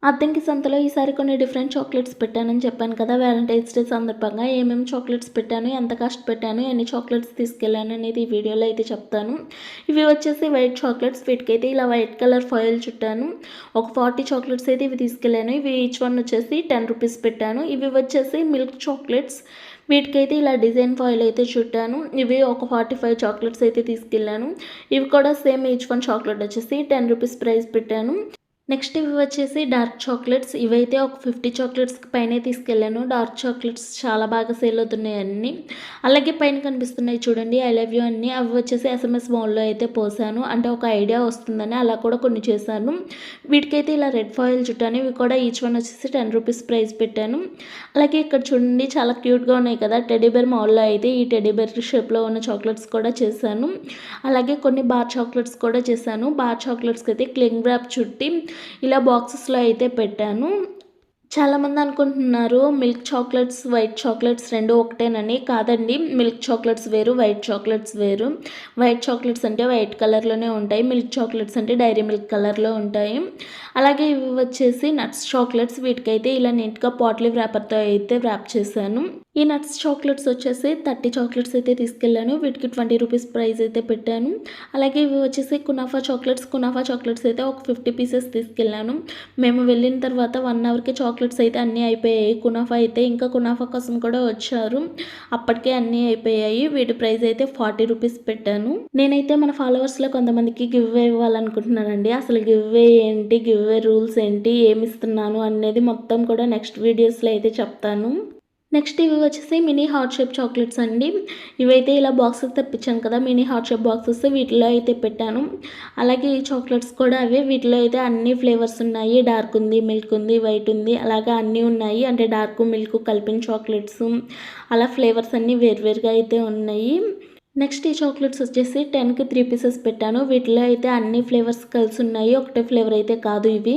అద్దంకి సంతలో ఈసారి కొన్ని డిఫరెంట్ చాక్లెట్స్ పెట్టానని చెప్పాను కదా! వ్యాలంటైన్స్ డే సందర్భంగా ఏమేమి చాక్లెట్స్ పెట్టాను, ఎంత కాస్ట్ పెట్టాను, ఎన్ని చాక్లెట్స్ తీసుకెళ్ళాను అనేది ఈ వీడియోలో అయితే చెప్తాను. ఇవి వచ్చేసి వైట్ చాక్లెట్స్. వీటికైతే ఇలా వైట్ కలర్ ఫాయిల్ చుట్టాను. ఒక 40 చాక్లెట్స్ అయితే ఇవి తీసుకెళ్ళాను. ఇవి ఈచ్ వన్ వచ్చేసి 10 రూపీస్ పెట్టాను. ఇవి వచ్చేసి మిల్క్ చాక్లెట్స్. వీటికైతే ఇలా డిజైన్ ఫాయిల్ అయితే చుట్టాను. ఇవి ఒక 45 చాక్లెట్స్ అయితే తీసుకెళ్ళాను. ఇవి కూడా సేమ్ ఈచ్ వన్ చాక్లెట్ వచ్చేసి 10 రూపీస్ ప్రైస్ పెట్టాను. నెక్స్ట్ ఇవి వచ్చేసి డార్క్ చాక్లెట్స్. ఇవైతే ఒక 50 చాక్లెట్స్‌కి పైనే తీసుకెళ్ళాను. డార్క్ చాక్లెట్స్ చాలా బాగా సేల్ అవుతున్నాయి అన్నీ. అలాగే పైన కనిపిస్తున్నాయి చూడండి ఐ లవ్ యూ అన్నీ. అవి వచ్చేసి ఎస్ఎంఎస్ మోడ్‌లో అయితే పోసాను. అంటే ఒక ఐడియా వస్తుందని అలా కూడా కొన్ని చేశాను. వీటికైతే ఇలా రెడ్ ఫాయిల్ చుట్టాను. ఇవి కూడా ఈచ్ వన్ వచ్చేసి 10 రూపీస్ ప్రైస్ పెట్టాను. అలాగే ఇక్కడ చూడండి చాలా క్యూట్‌గా ఉన్నాయి కదా! టెడ్డీ బేర్ మోడల్‌లో అయితే ఈ టెడ్డీ బేర్ షేప్‌లో ఉన్న చాక్లెట్స్ కూడా చేశాను. అలాగే కొన్ని బార్ చాక్లెట్స్ కూడా చేశాను. బార్ చాక్లెట్స్‌కి అయితే క్లింగ్ ర్యాప్ చుట్టి ఇలా బాక్సెస్‌లో అయితే పెట్టాను. చాలామంది అనుకుంటున్నారు మిల్క్ చాక్లెట్స్, వైట్ చాక్లెట్స్ 2 ఒకటేనని. కాదండి. మిల్క్ చాక్లెట్స్ వేరు, వైట్ చాక్లెట్స్ వేరు. వైట్ చాక్లెట్స్ అంటే వైట్ కలర్‌లోనే ఉంటాయి. మిల్క్ చాక్లెట్స్ అంటే డైరీ మిల్క్ కలర్‌లో ఉంటాయి. అలాగే ఇవి వచ్చేసి నట్స్ చాక్లెట్స్. వీటికైతే ఇలా నీట్‌గా పాట్లీ వ్రాపర్‌తో అయితే వ్రాప్ చేశాను. ఈ నట్స్ చాక్లెట్స్ వచ్చేసి 30 చాక్లెట్స్ అయితే తీసుకెళ్ళాను. వీటికి 20 రూపీస్ ప్రైస్ అయితే పెట్టాను. అలాగే ఇవి వచ్చేసి కునాఫా చాక్లెట్స్. కునాఫా చాక్లెట్స్ అయితే ఒక 50 పీసెస్ తీసుకెళ్ళాను. మేము వెళ్ళిన తర్వాత 1 అవర్‌కి చాక్లెట్స్ అయితే అన్నీ అయిపోయాయి. కునాఫా అయితే ఇంకా కునాఫా కోసం కూడా వచ్చారు. అప్పటికే అన్నీ అయిపోయాయి. వీటి ప్రైస్ అయితే 40 రూపీస్ పెట్టాను. నేనైతే మన ఫాలోవర్స్‌లో కొంతమందికి గివ్ అవే ఇవ్వాలనుకుంటున్నానండి. అసలు గివ్ అవే ఏంటి? గివ్ అవే రూల్స్ ఏంటి? ఏమిస్తున్నాను అనేది మొత్తం కూడా నెక్స్ట్ వీడియోస్‌లో అయితే చెప్తాను. నెక్స్ట్ ఇవి వచ్చేసి మినీ హార్ట్ షేప్ చాక్లెట్స్ అండి. ఇవైతే ఇలా బాక్సెస్ తెప్పించాను కదా! మినీ హార్ట్ షేప్ బాక్సెస్ వీటిలో అయితే పెట్టాను. అలాగే ఈ చాక్లెట్స్ కూడా అవే. వీటిలో అయితే అన్ని ఫ్లేవర్స్ ఉన్నాయి. డార్క్ ఉంది, మిల్క్ ఉంది, వైట్ ఉంది. అలాగా అన్నీ ఉన్నాయి. అంటే డార్క్, మిల్క్ కలిపిన చాక్లెట్స్ అలా ఫ్లేవర్స్ అన్నీ వేరువేరుగా అయితే ఉన్నాయి. నెక్స్ట్ ఈ చాక్లెట్స్ వచ్చేసి 10కి 3 పీసెస్ పెట్టాను. వీటిలో అయితే అన్ని ఫ్లేవర్స్ కలిసి ఉన్నాయి. ఒకటే ఫ్లేవర్ అయితే కాదు ఇవి.